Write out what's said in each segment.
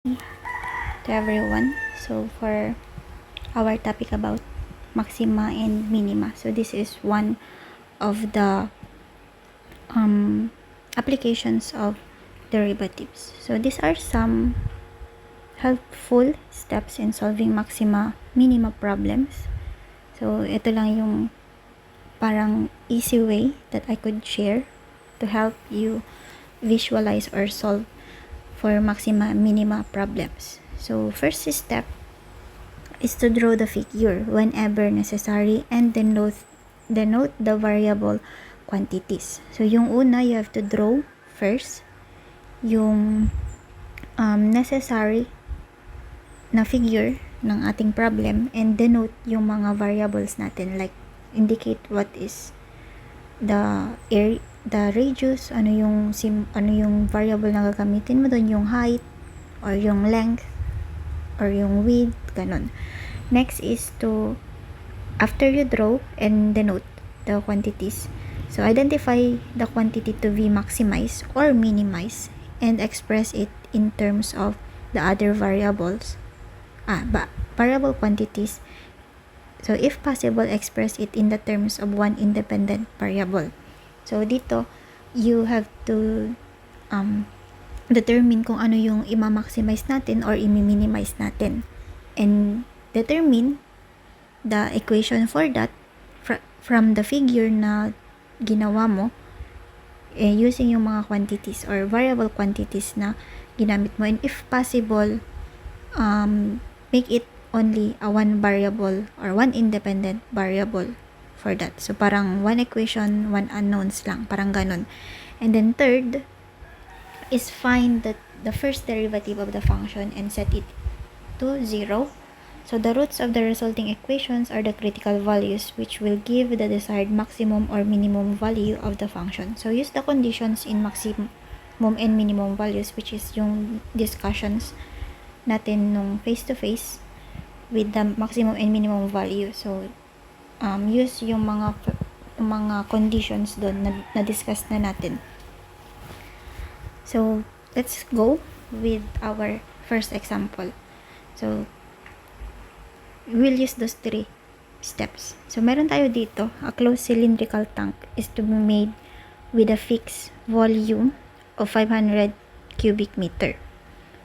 to everyone. So for our topic about Maxima and Minima. So this is one of the applications of derivatives. So these are some helpful steps in solving Maxima Minima problems. So ito lang yung parang easy way that I could share to help you visualize or solve for Maxima Minima problems. So first step is to draw the figure whenever necessary and denote the variable quantities. So yung una, you have to draw first yung necessary na figure ng ating problem and denote yung mga variables natin, like indicate what is the area, the radius, ano yung variable na gagamitin mo doon, yung height or yung length or yung width, ganun. Next is to, after you draw and denote the quantities, so identify the quantity to be maximized or minimized and express it in terms of the other variables, variable quantities. So if possible, express it in the terms of one independent variable. So dito, you have to determine kung ano yung i-maximize natin or i-minimize natin, and determine the equation for that from the figure na ginawa mo, using yung mga quantities or variable quantities na ginamit mo, and if possible, make it only a one variable or one independent variable for that. So parang one equation, one unknowns lang, parang ganun. And then third is find the first derivative of the function and set it to 0. So the roots of the resulting equations are the critical values which will give the desired maximum or minimum value of the function. So use the conditions in maximum and minimum values, which is yung discussions natin nung face-to-face with the maximum and minimum value. So use yung mga conditions doon na discuss na natin. So let's go with our first example. So we'll use those three steps. So meron tayo dito, a closed cylindrical tank is to be made with a fixed volume of 500 cubic meter.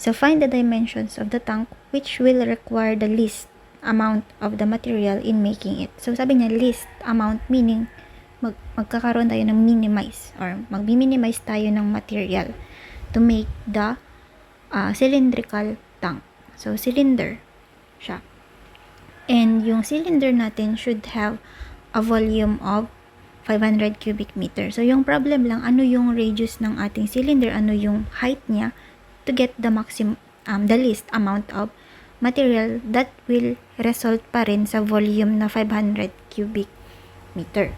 So find the dimensions of the tank which will require the least amount of the material in making it. So sabi niya least amount, meaning magkakaroon tayo ng minimize or magmi-minimize tayo ng material to make the cylindrical tank. So cylinder siya. And yung cylinder natin should have a volume of 500 cubic meter. So yung problem lang, ano yung radius ng ating cylinder, ano yung height niya, to get the maximum, the least amount of material that will result pa rin sa volume na 500 cubic meter.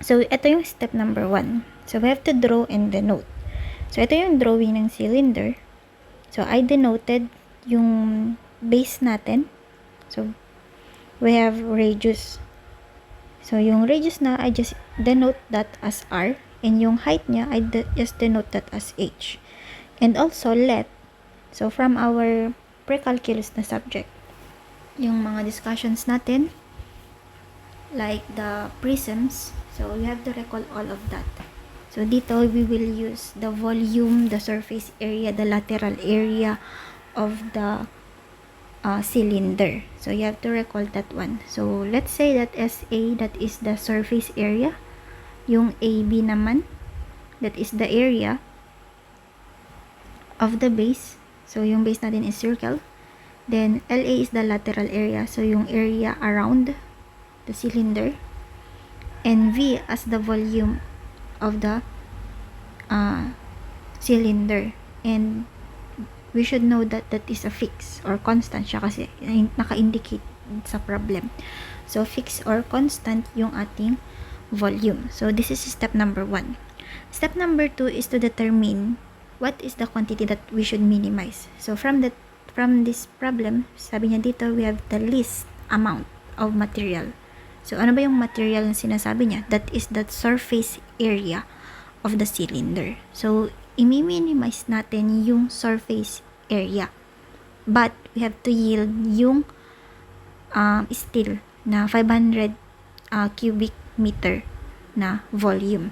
So ito yung step number 1. So we have to draw and denote. So ito yung drawing ng cylinder. So I denoted yung base natin. So we have radius. So yung radius na, I just denote that as R, and yung height niya, I just denote that as H. And also let, so from our pre-calculus na subject, yung mga discussions natin, like the prisms, so you have to recall all of that. So dito, we will use the volume, the surface area, the lateral area of the cylinder. So you have to recall that one. So let's say that SA, that is the surface area. Yung AB naman, that is the area of the base. So yung base natin is circle. Then LA is the lateral area, so yung area around the cylinder. And V as the volume of the cylinder. And we should know that that is a fixed or constant siya kasi naka-indicate sa problem. So fixed or constant yung ating volume. So this is step number 1. Step number 2 is to determine what is the quantity that we should minimize. So from this problem, sabi niya dito, we have the least amount of material. So ano ba yung material na sinasabi niya? That is the surface area of the cylinder. So i-minimize natin yung surface area but we have to yield yung steel na 500 cubic meter na volume.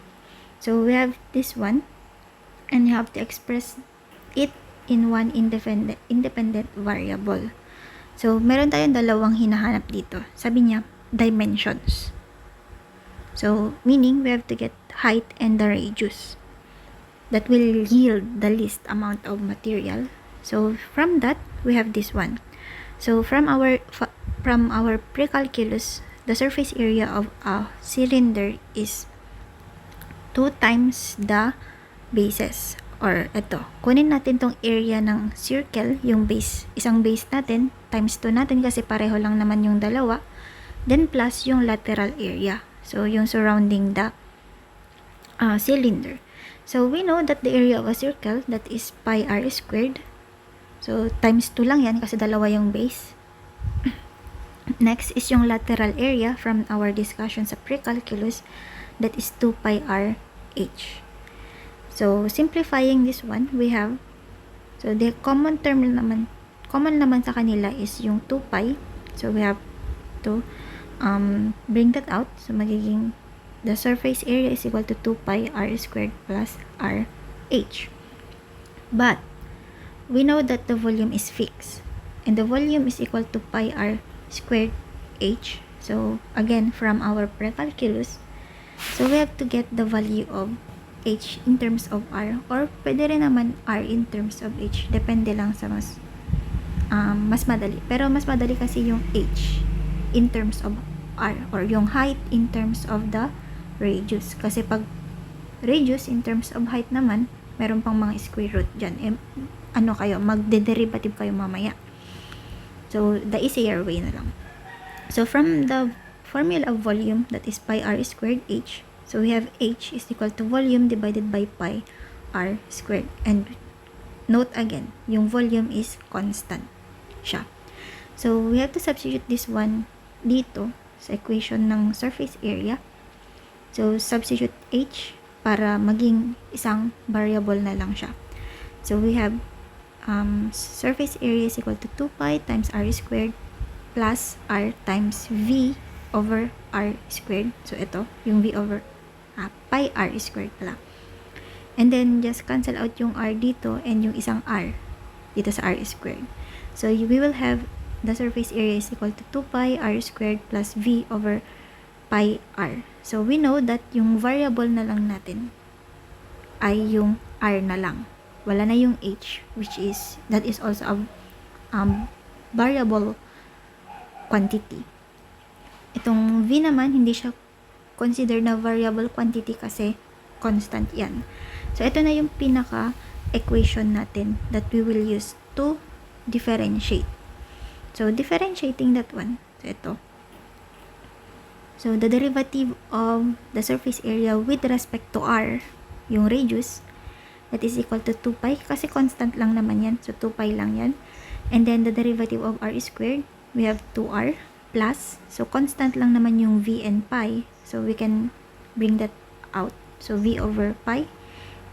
So we have this one, and you have to express it in one independent variable. So meron tayong dalawang hinahanap dito. Sabi niya, dimensions. So meaning we have to get height and the radius that will yield the least amount of material. So from that, we have this one. So from our pre-calculus, the surface area of a cylinder is 2 times the bases. Or ito, kunin natin tong area ng circle, yung base, isang base natin, times 2 natin kasi pareho lang naman yung dalawa, then plus yung lateral area. So yung surrounding the cylinder. So we know that the area of a circle, that is pi r squared. So times 2 lang yan kasi dalawa yung base. Next is yung lateral area from our discussion sa pre-calculus, that is 2 pi r h. So simplifying this one, we have, so the common naman sa kanila is yung 2 pi. So we have to bring that out. So magiging the surface area is equal to 2 pi r squared plus r h. But we know that the volume is fixed, and the volume is equal to pi r squared h. So again, from our pre-calculus, so we have to get the value of h in terms of r, or pwede rin naman r in terms of h, depende lang sa mas madali. Pero mas madali kasi yung h in terms of r, or yung height in terms of the radius. Kasi pag radius in terms of height naman, meron pang mga square root dyan. Magde-derivative kayo mamaya. So the easier way na lang. So from the formula of volume, that is pi r squared h, so we have h is equal to volume divided by pi r squared. And note again, yung volume is constant siya. So we have to substitute this one dito sa equation ng surface area. So substitute h para maging isang variable na lang siya. So we have surface area is equal to 2 pi times r squared plus r times v over r squared. So ito, yung v over pi r squared pala. And then just cancel out yung r dito and yung isang r dito sa r squared. So we will have the surface area is equal to 2 pi r squared plus v over pi r. So we know that yung variable na lang natin ay yung r na lang. Wala na yung h, which is, that is also a variable quantity. Itong v naman, hindi siya consider na variable quantity kasi constant yan. So ito na yung pinaka equation natin that we will use to differentiate. So differentiating that one, so ito. So the derivative of the surface area with respect to r, yung radius, that is equal to 2 pi kasi constant lang naman yan. So 2 pi lang yan. And then the derivative of r squared, we have 2r plus, so constant lang naman yung v and pi, so we can bring that out. So v over pi,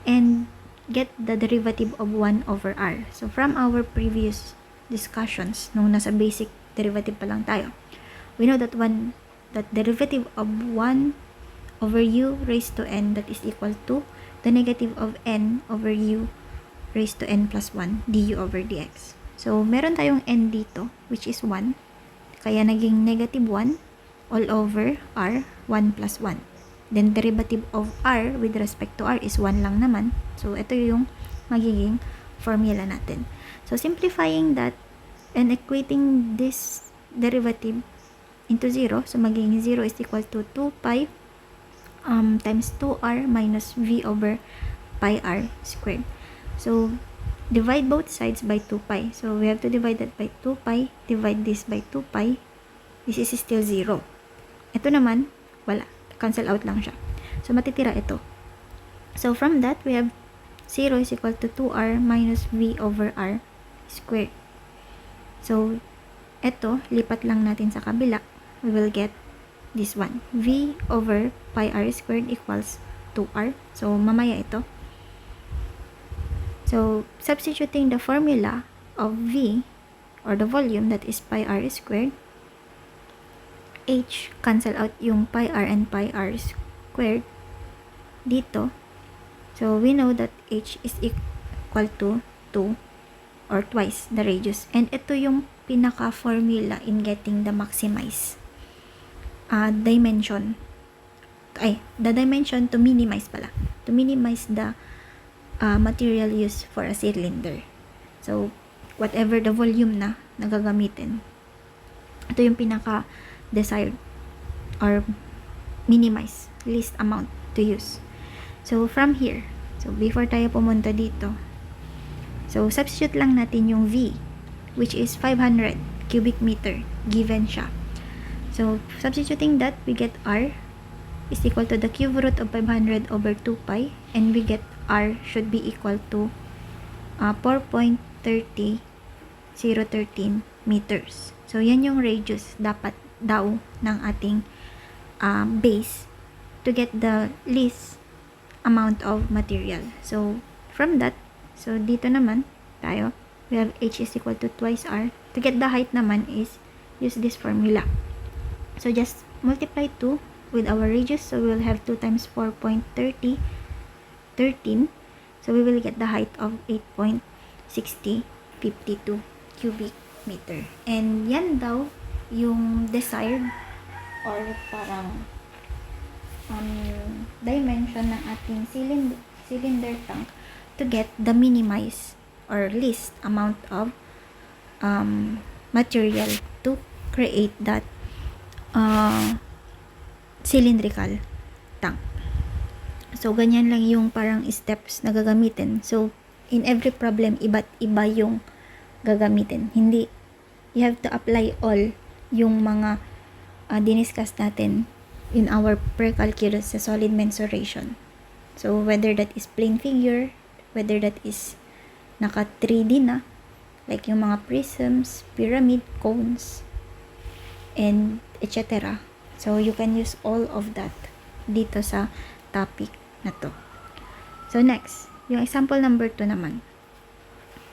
and get the derivative of 1 over r. So from our previous discussions, nung nasa basic derivative pa lang tayo, we know that that derivative of 1 over u raised to n, that is equal to the negative of n over u raised to n plus 1 du over dx. So meron tayong n dito, which is 1, kaya naging negative 1 all over r, 1 plus 1. Then derivative of r with respect to r is 1 lang naman. So ito yung magiging formula natin. So simplifying that and equating this derivative into 0, so magiging 0 is equal to 2 pi times 2r minus v over pi r squared. So divide both sides by 2 pi. So we have to divide that by 2 pi, divide this by 2 pi. This is still 0. Ito naman, wala. Cancel out lang siya. So matitira ito. So from that, we have 0 is equal to 2r minus v over r squared. So ito, lipat lang natin sa kabila. We will get this one. V over pi r squared equals 2r. So mamaya ito. So substituting the formula of v or the volume, that is pi r squared. H, cancel out yung pi r and pi r squared dito. So, we know that H is equal to 2 or twice the radius. And ito yung pinaka-formula in getting the maximize dimension. The dimension to minimize pala. To minimize the material used for a cylinder. So, whatever the volume na gagamitin, ito yung pinaka-desired or minimize, least amount to use. So, from here, so before tayo pumunta dito, so substitute lang natin yung V, which is 500 cubic meter, given siya. So, substituting that, we get R is equal to the cube root of 500 over 2 pi, and we get R should be equal to 4.30013 meters. So, yan yung radius dapat daw ng ating base to get the least amount of material. So, from that, so dito naman tayo, we have H is equal to twice R. To get the height naman is use this formula. So, just multiply 2 with our radius. So, we will have 2 times 4.3013. So, we will get the height of 8.6052 cubic meter. And yan daw yung desired or parang dimension ng ating cylinder tank to get the minimize or least amount of material to create that cylindrical tank. So, ganyan lang yung parang steps na gagamitin. So, in every problem, iba't iba yung gagamitin. Hindi, you have to apply all yung mga diniscuss natin in our pre-calculus sa solid mensuration. So, whether that is plane figure, whether that is naka 3D na, like yung mga prisms, pyramid, cones, and etc. So, you can use all of that dito sa topic na to. So, next, yung example number 2 naman.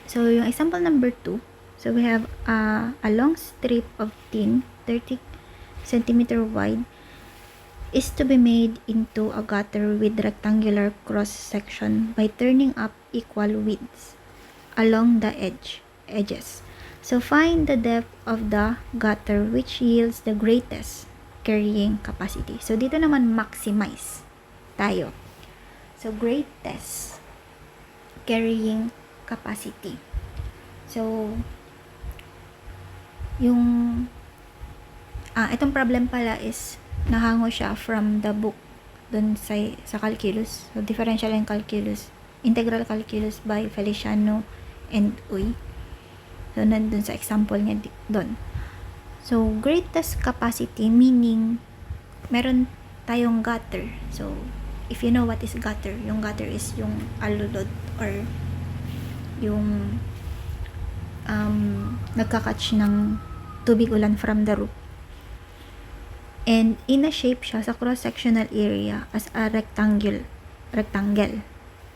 So, yung example number 2, so we have a long strip of tin, 30 centimeter wide, is to be made into a gutter with rectangular cross section by turning up equal widths along the edges. So, find the depth of the gutter which yields the greatest carrying capacity. So, dito naman maximize tayo. So, greatest carrying capacity. So, yung itong problem pala is nahango siya from the book dun sa calculus. So, differential and calculus, integral calculus by Feliciano and Uy. So, nandun sa example niya doon. So, greatest capacity meaning meron tayong gutter. So, if you know what is gutter, yung gutter is yung alulod or yung nagkakatch ng tubig ulan from the roof. And in a shape siya sa cross-sectional area as a rectangle.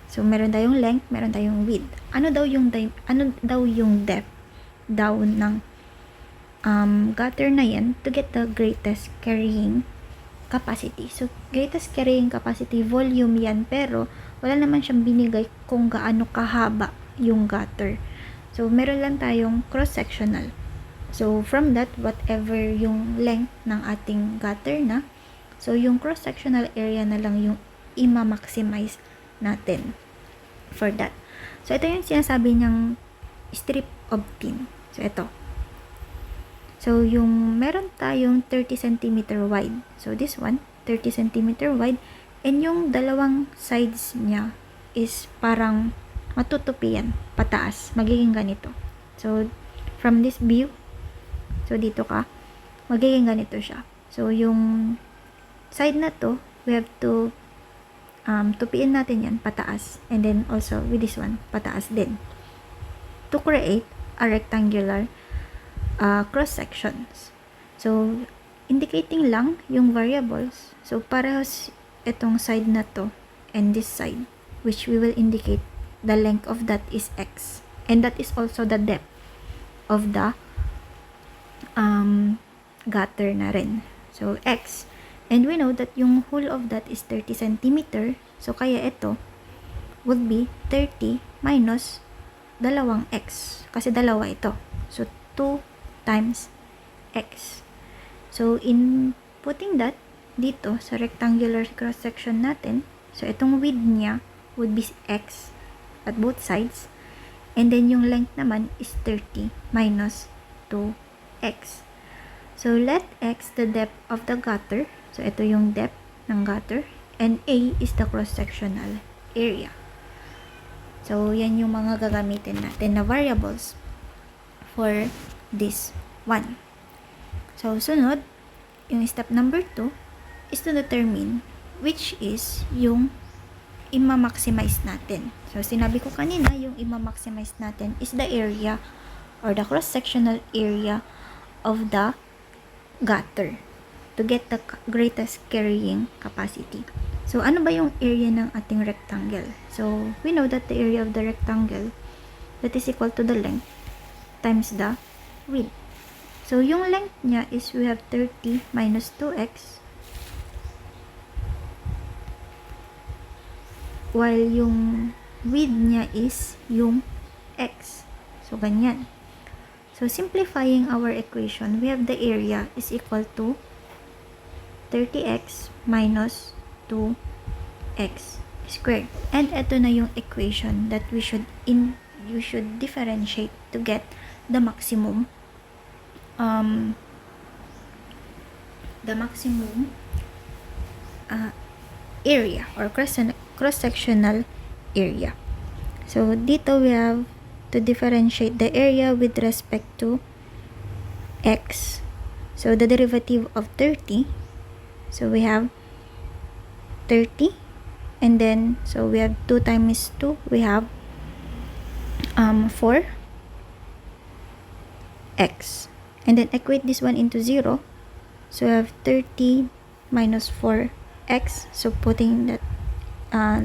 So, meron tayong length, meron tayong width. Ano daw yung depth daw ng gutter na yan to get the greatest carrying capacity. So, greatest carrying capacity, volume yan, pero wala naman siyang binigay kung gaano kahaba yung gutter. So, meron lang tayong cross-sectional. So, from that, whatever yung length ng ating gutter na, so, yung cross-sectional area na lang yung ima-maximize natin for that. So, ito yung sinasabi niyang strip of tin. So, ito. So, yung meron tayong 30 cm wide. So, this one, 30 cm wide. And yung dalawang sides niya is parang matutupi yan, pataas. Magiging ganito. So, from this view, so, dito ka, magiging ganito siya. So, yung side na to, we have to tupiin natin yan, pataas. And then, also, with this one, pataas din. To create a rectangular cross-sections. So, indicating lang yung variables. So, parehas itong side na to and this side, which we will indicate the length of that is x. And that is also the depth of the gutter na rin. So, x. And we know that yung whole of that is 30 centimeter. So, kaya ito would be 30 minus 2x. Kasi dalawa ito. So, 2 times x. So, in putting that dito sa rectangular cross-section natin, so, itong width niya would be x at both sides. And then, yung length naman is 30 minus 2x. So, let x the depth of the gutter. So, ito yung depth ng gutter. And A is the cross-sectional area. So, yan yung mga gagamitin natin na variables for this one. So, sunod, yung step number 2 is to determine which is yung ima-maximize natin. So, sinabi ko kanina, yung ima-maximize natin is the area or the cross-sectional area of the gutter to get the greatest carrying capacity. So, ano ba yung area ng ating rectangle? So, we know that the area of the rectangle that is equal to the length times the width. So, yung length niya is we have 30 minus 2x while yung width niya is yung x. So, ganyan. So, simplifying our equation, we have the area is equal to 30x minus 2x squared. And ito na yung equation that you should differentiate to get the maximum area or cross-sectional area. So, dito we have to differentiate the area with respect to x. So, the derivative of 30. So, we have 30. And then, so we have 2 times 2. We have 4x. And then, equate this one into 0. So, we have 30 minus 4x. So, putting that,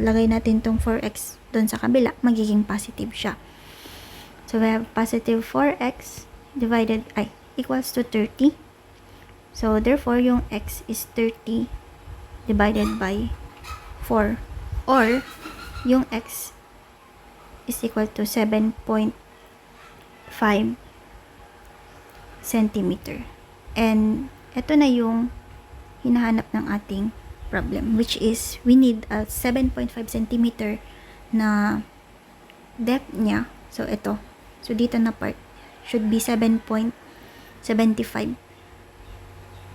lagay natin tong 4x doon sa kabila, magiging positive siya. So, we have positive 4x divided, equals to 30. So, therefore, yung x is 30 divided by 4. Or, yung x is equal to 7.5 centimeter. And, ito na yung hinahanap ng ating problem, which is we need a 7.5 centimeter na depth niya. So, ito. So, dito na part should be 7.75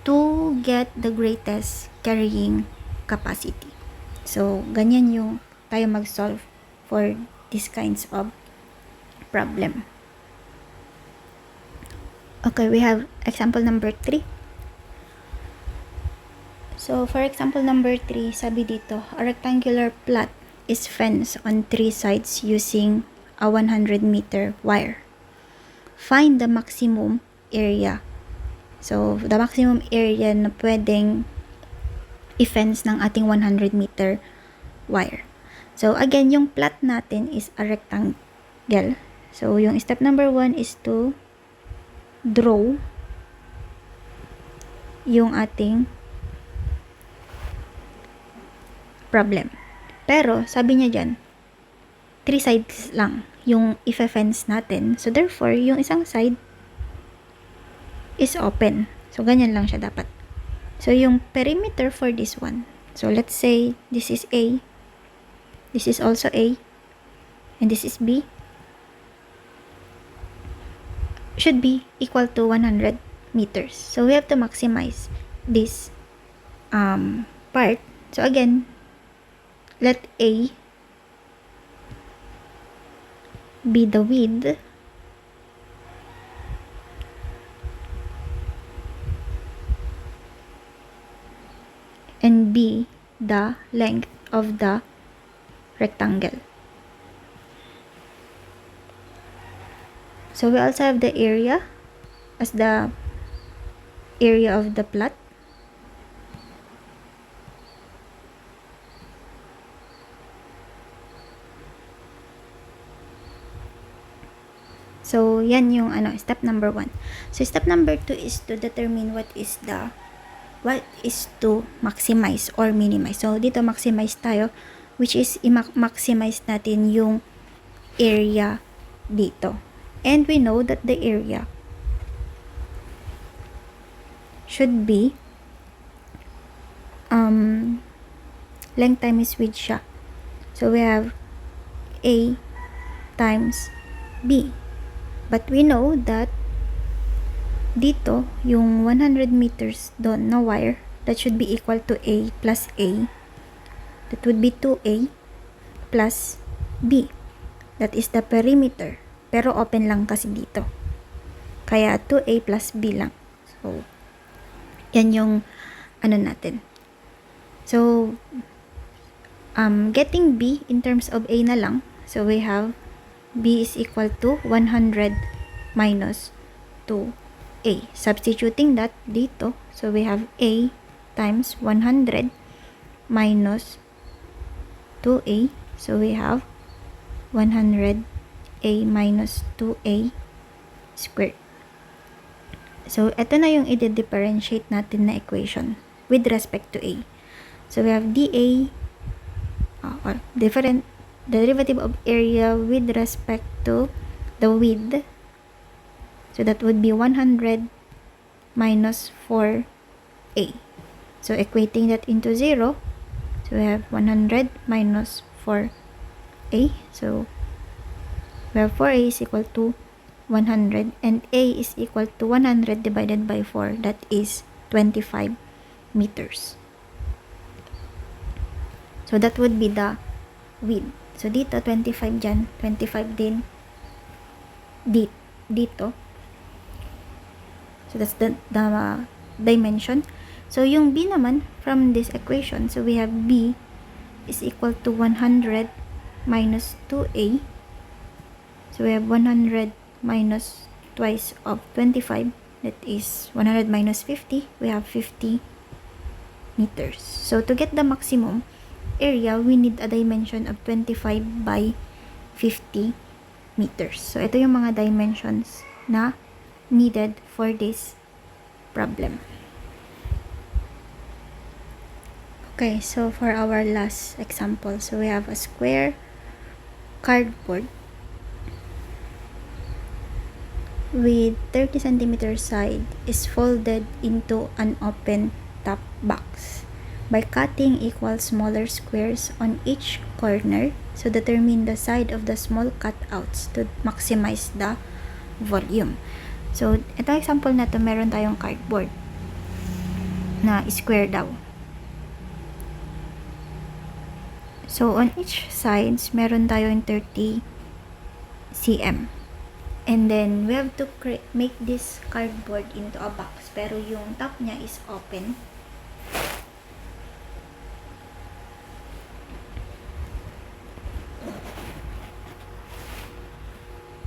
to get the greatest carrying capacity. So, ganyan yung tayo mag-solve for these kinds of problem. Okay, we have example number 3. So, for example number 3, sabi dito, a rectangular plot is fenced on 3 sides using a 100-meter wire. Find the maximum area. So, the maximum area na pwedeng i-fence ng ating 100-meter wire. So, again, yung plot natin is a rectangle. So, yung step number 1 is to draw yung ating problem. Pero, sabi niya dyan, 3 sides lang yung i-fence natin. So, therefore, yung isang side is open. So, ganyan lang siya dapat. So, yung perimeter for this one. So, let's say, this is A. This is also A. And this is B. Should be equal to 100 meters. So, we have to maximize this part. So, again, let A be the width and B the length of the rectangle. So we also have the area as the area of the plot. So yan yung step number 1. So, step number 2 is to determine what is to maximize or minimize. So, dito maximize tayo, which is i-maximize natin yung area dito. And we know that the area should be length times width siya. So, we have A times B. But we know that dito, yung 100 meters doon na wire, that should be equal to A plus A. That would be 2A plus B. That is the perimeter. Pero open lang kasi dito. Kaya 2A plus B lang. So, yan yung natin. So, getting B in terms of A na lang. So, we have B is equal to 100 minus 2A. Substituting that dito. So, we have A times 100 minus 2A. So, we have 100A minus 2A squared. So, ito na yung i-differentiate natin na equation with respect to A. So, we have dA or different derivative of area with respect to the width. So, that would be 100 minus 4A. So, equating that into 0. So, we have 100 minus 4A. So, we have 4A is equal to 100 and A is equal to 100 divided by 4. That is 25 meters. So, that would be the width. So, dito, 25 dyan. 25 din dito. So, that's the dimension. So, yung B naman, from this equation, so we have B is equal to 100 minus 2A. So, we have 100 minus twice of 25. That is 100 minus 50. We have 50 meters. So, to get the maximum area, we need a dimension of 25 by 50 meters. So, ito yung mga dimensions na needed for this problem. Okay, so for our last example, so we have a square cardboard with 30 centimeter side is folded into an open top box. By cutting equal smaller squares on each corner, so determine the side of the small cutouts to maximize the volume. So, ito example na to, meron tayong cardboard na square daw. So, on each sides, meron tayong 30 cm. And then, we have to make this cardboard into a box. Pero yung top niya is open.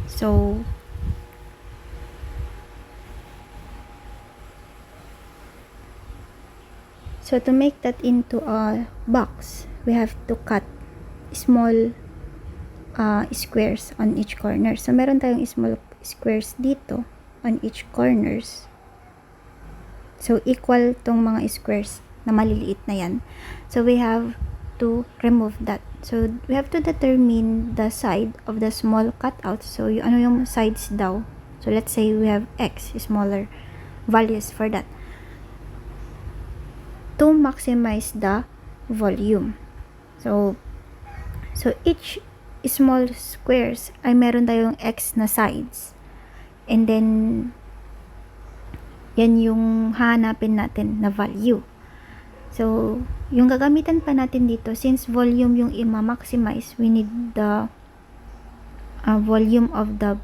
So, to make that into a box, we have to cut small squares on each corner. So, meron tayong small squares dito on each corners. So, equal tong mga squares na maliliit na yan. So, we have to remove that. So, we have to determine the side of the small cutout. So, ano yung sides daw. So, let's say we have X, smaller values for that. To maximize the volume. So each small squares ay meron tayong X na sides. And then, yan yung hahanapin natin na value. So, yung gagamitan pa natin dito, since volume yung i-maximize, we need the volume of the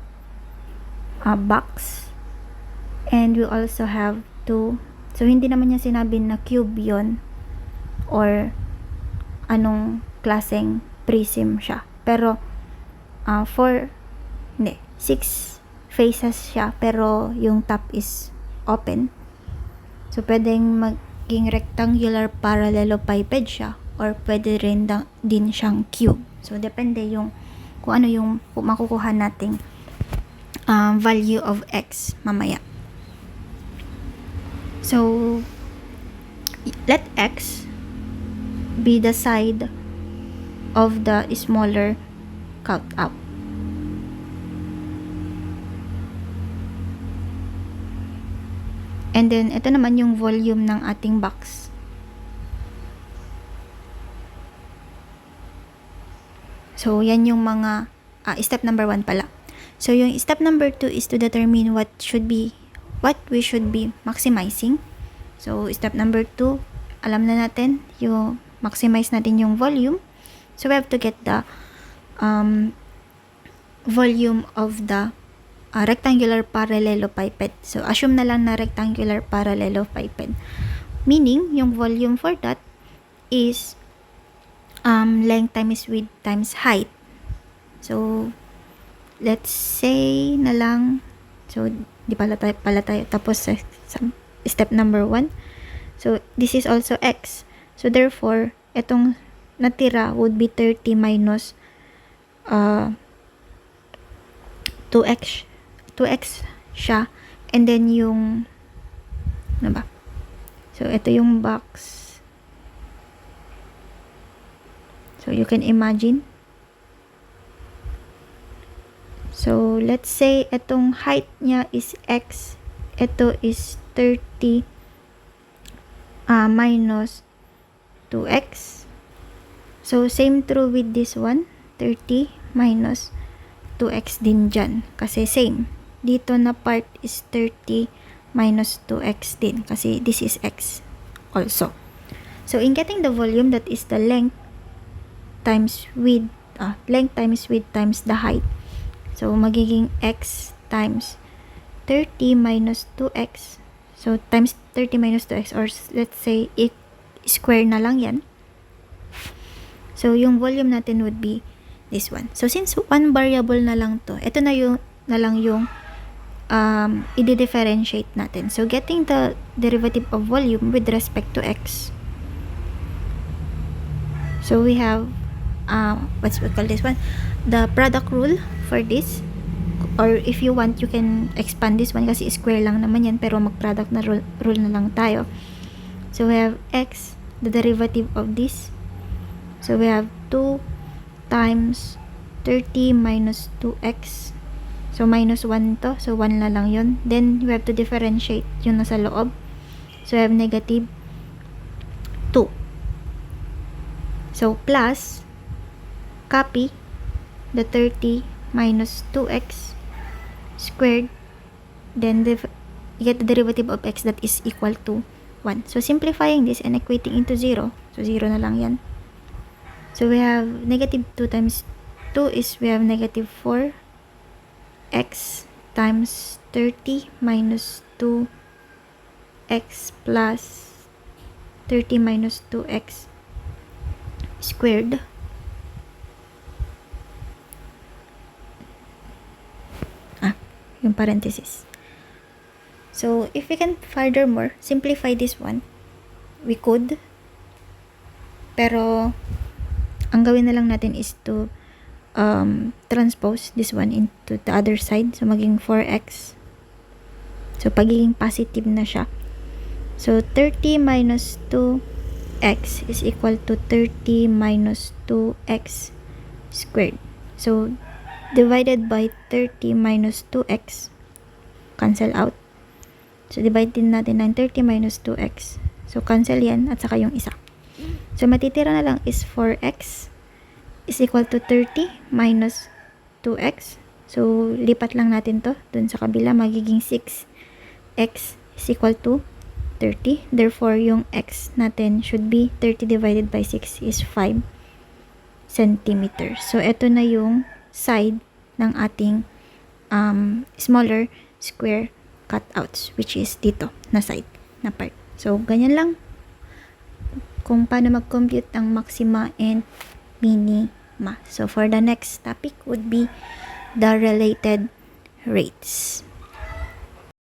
box. And we also have to, so hindi naman niya sinabi na cube yon or anong klaseng prism siya. Pero, 6 faces siya, pero yung top is open. So, pwedeng maging rectangular parallelepiped siya, or pwede rin din siyang cube. So, depende yung kung ano yung makukuha nating value of x mamaya. So, let x be the side of the smaller cutout. And then, ito naman yung volume ng ating box. So, yan yung mga, step number 1 pala. So, yung step number 2 is to determine what we should be maximizing. So, step number 2, alam na natin, yung maximize natin yung volume. So, we have to get the volume of the rectangular parallelepiped. So, assume na lang na rectangular parallelepiped. Meaning, yung volume for that is length times width times height. So, let's say na lang, so, di pala tayo tapos sa step number 1. So, this is also x. So, therefore, etong natira would be 30 minus 2x siya, and then yung ano ba, so ito yung box, so you can imagine. So let's say itong height niya is x, ito is 30 minus 2x. So same true with this one, 30 minus 2x din dyan, kasi same. Dito na part is 30 minus 2x din, kasi this is x also. So, in getting the volume, that is the length times width, length times width times the height. So, magiging x times 30 minus 2x. So, times 30 minus 2x, or let's say, square na lang yan. So, yung volume natin would be this one. So, since one variable na lang to, ito na lang yung i-differentiate natin. So, getting the derivative of volume with respect to x. So, we have, what's we call this one? The product rule for this. Or if you want, you can expand this one kasi square lang naman yan, pero mag-product na rule na lang tayo. So, we have x, the derivative of this. So, we have 2 times 30 minus 2x. So, minus 1 to. So, 1 na lang yun. Then, we have to differentiate yung nasa loob. So, we have negative 2. So, plus, copy the 30 minus 2x squared. Then, get the derivative of x that is equal to 1. So, simplifying this and equating into 0. So, 0 na lang yan. So, we have negative 2 times 2 is we have negative 4 x times 30 minus 2x plus 30 minus 2x squared. Yung parenthesis. So, if we can furthermore simplify this one, we could. Pero, ang gawin na lang natin is to transpose this one into the other side. So, maging 4x. So, pagiging positive na siya. So, 30 minus 2x is equal to 30 minus 2x squared. So, divided by 30 minus 2x, cancel out. So, divide din natin ng 30 minus 2x. So, cancel yan at saka yung isa. So, matitira na lang is 4x is equal to 30 minus 2x. So, lipat lang natin to dun sa kabila. Magiging 6x is equal to 30. Therefore, yung x natin should be 30 divided by 6 is 5 centimeters. So, ito na yung side ng ating smaller square cutouts, which is dito na side na part. So, ganyan lang kung paano mag-compute ang maxima and minima. So, for the next topic would be the related rates.